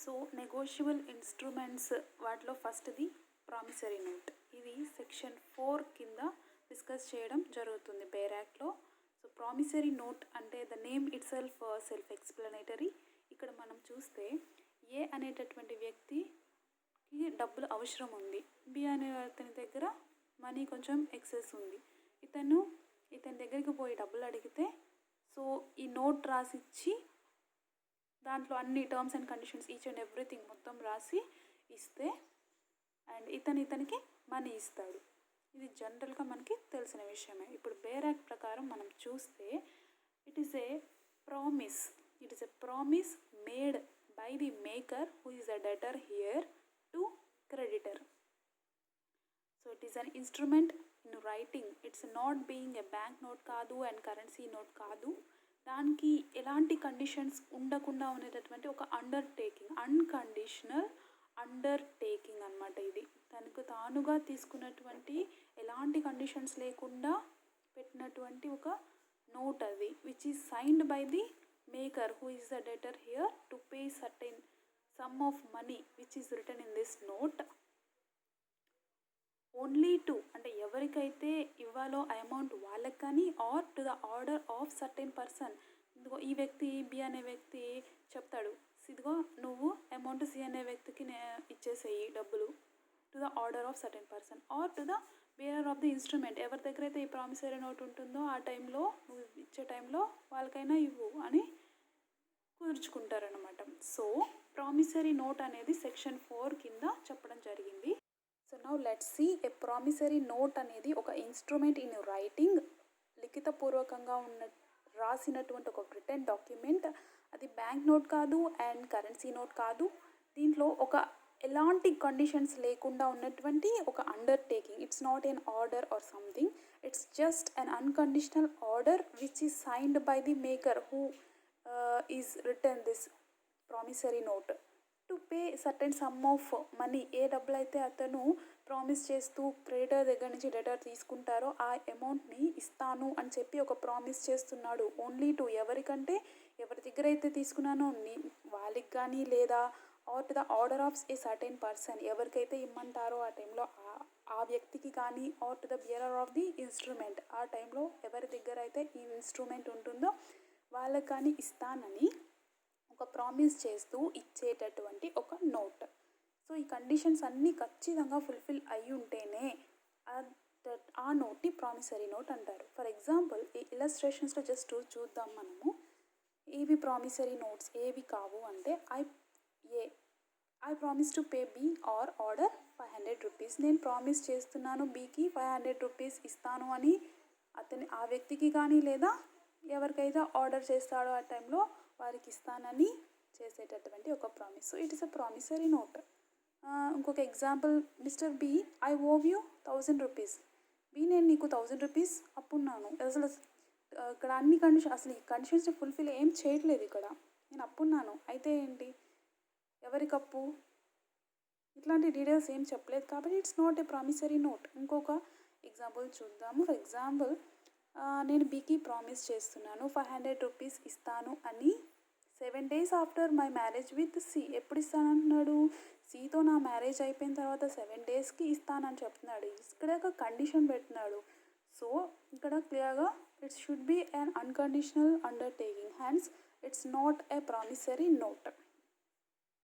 So negotiable instruments వాటిలో ఫస్ట్ది promissory note. ఇది సెక్షన్ 4 కింద డిస్కస్ చేయడం జరుగుతుంది బేర్ యాక్ట్లో. సో ప్రామిసరీ నోట్ అంటే the name it self explanatory. ఇక్కడ మనం చూస్తే ఏ అనేటటువంటి వ్యక్తికి డబ్బులు అవసరం ఉంది, బి అనే అతని దగ్గర మనీ కొంచెం ఎక్సెస్ ఉంది. ఇతని దగ్గరికి పోయి డబ్బులు అడిగితే సో ఈ నోట్ రాసిచ్చి దాంట్లో అన్ని terms and conditions each and everything మొత్తం రాసి ఇస్తే అండ్ ఇతనికి మనీ ఇస్తాడు. ఇది జనరల్గా మనకి తెలిసిన విషయమే. ఇప్పుడు బేర్ యాక్ట్ ప్రకారం మనం చూస్తే it is a promise made by the maker who is a డెటర్ here to creditor. So it is an instrument in writing. It's not being a bank note కాదు అండ్ కరెన్సీ నోట్ కాదు. దానికి ఎలాంటి conditions ఉండకుండా ఉండేటటువంటి ఒక undertaking, unconditional undertaking అనమాట. ఇది తనకు తానుగా తీసుకున్నటువంటి ఎలాంటి కండిషన్స్ లేకుండా పెట్టినటువంటి ఒక నోట్ అది, which is signed by the maker who is the debtor here to pay certain sum of money which is written in this note only to, అంటే ఎవరికైతే ఇవ్వాలో ఆ అమౌంట్ వాళ్ళకి కానీ, or to the order of certain person. ఇదిగో ఈ వ్యక్తి B అనే వ్యక్తి చెప్తాడు, ఇదిగో నువ్వు అమౌంట్ సి అనే వ్యక్తికి ఇచ్చేసేయి డబ్బులు, to the order of certain person are to the bearer of the instrument. ఎవరి దగ్గర అయితే ఈ ప్రామిసరీ నోట్ ఉంటుందో ఆ టైంలో, నువ్వు ఇచ్చే టైంలో వాళ్ళకైనా ఇవ్వు అని కుదుర్చుకుంటారనమాట. సో ప్రామిసరీ నోట్ అనేది సెక్షన్ 4 కింద చెప్పడం జరిగింది. So now let's see a promissory note అనేది ఒక ఇన్స్ట్రుమెంట్ ఇన్ రైటింగ్, లిఖితపూర్వకంగా రాసినటువంటి ఒక రిటన్ డాక్యుమెంట్. అది బ్యాంక్ నోట్ కాదు అండ్ కరెన్సీ నోట్ కాదు. దీంట్లో ఒక ఎలాంటి కండిషన్స్ లేకుండా ఉన్నటువంటి ఒక undertaking. It's not an order or something, it's just an unconditional order which is signed by the maker who is written this promissory note to pay certain sum of money. ఏ డబ్బులు అయితే అతను promise చేస్తూ creditor దగ్గర నుంచి డెటర్ తీసుకుంటారో ఆ అమౌంట్ని ఇస్తాను అని చెప్పి ఒక ప్రామిస్ చేస్తున్నాడు. ఓన్లీ టు, ఎవరికంటే ఎవరి దగ్గర అయితే తీసుకున్నానో వాళ్ళకి కానీ, లేదా or to the order of a certain person, ఎవరికైతే ఇమ్మంటారో ఆ టైంలో ఆ వ్యక్తికి కానీ, or to the bearer of the instrument, ఆ టైంలో ఎవరి దగ్గర అయితే ఈ ఇన్స్ట్రుమెంట్ ఉంటుందో వాళ్ళకి కానీ ఇస్తానని ఒక ప్రామిస్ చేస్తూ ఇచ్చేటటువంటి ఒక నోట్. సో ఈ కండిషన్స్ అన్నీ ఖచ్చితంగా ఫుల్ఫిల్ అయి ఉంటేనే ఆ నోట్ని ప్రామిసరీ నోట్ అంటారు. ఫర్ ఎగ్జాంపుల్ ఈ ఇలస్ట్రేషన్స్లో జస్ట్ చూద్దాం మనము. ఏవి ప్రామిసరీ నోట్స్, ఏవి కావు అంటే I promise to pay B or order 500 rupees. నేను ప్రామిస్ చేస్తున్నాను బీకి 500 రూపీస్ ఇస్తాను అని ఆ వ్యక్తికి కానీ, లేదా ఎవరికైతే ఆర్డర్ చేస్తాడో ఆ టైంలో వారికి ఇస్తానని చేసేటటువంటి ఒక promise. So it is a promissory note. ఇంకొక example, Mr B I owe you 1000 rupees. B నేను నీకు 1000 రూపీస్ అప్పున్నాను. అసలు ఇక్కడ అన్ని అసలు ఈ కండిషన్స్ని ఫుల్ఫిల్ ఏం చేయట్లేదు. ఇక్కడ నేను అప్పున్నాను, అయితే ఏంటి, ఎవరికి అప్పు, ఇట్లాంటి డీటెయిల్స్ ఏం చెప్పలేదు కాబట్టి it's not a promissory note. ఇంకొక ఎగ్జాంపుల్ చూద్దాము. ఫర్ ఎగ్జాంపుల్ నేను బీకి ప్రామిస్ చేస్తున్నాను 500 రూపీస్ ఇస్తాను అని 7 days after my marriage with C. ఎప్పుడు ఇస్తానంటున్నాడు, సితో నా మ్యారేజ్ అయిపోయిన తర్వాత 7 daysకి ఇస్తానని చెప్తున్నాడు. ఇక్కడ ఒక కండిషన్ పెడుతున్నాడు. సో ఇక్కడ క్లియర్గా it should be an unconditional undertaking, hence it's not a promissory note.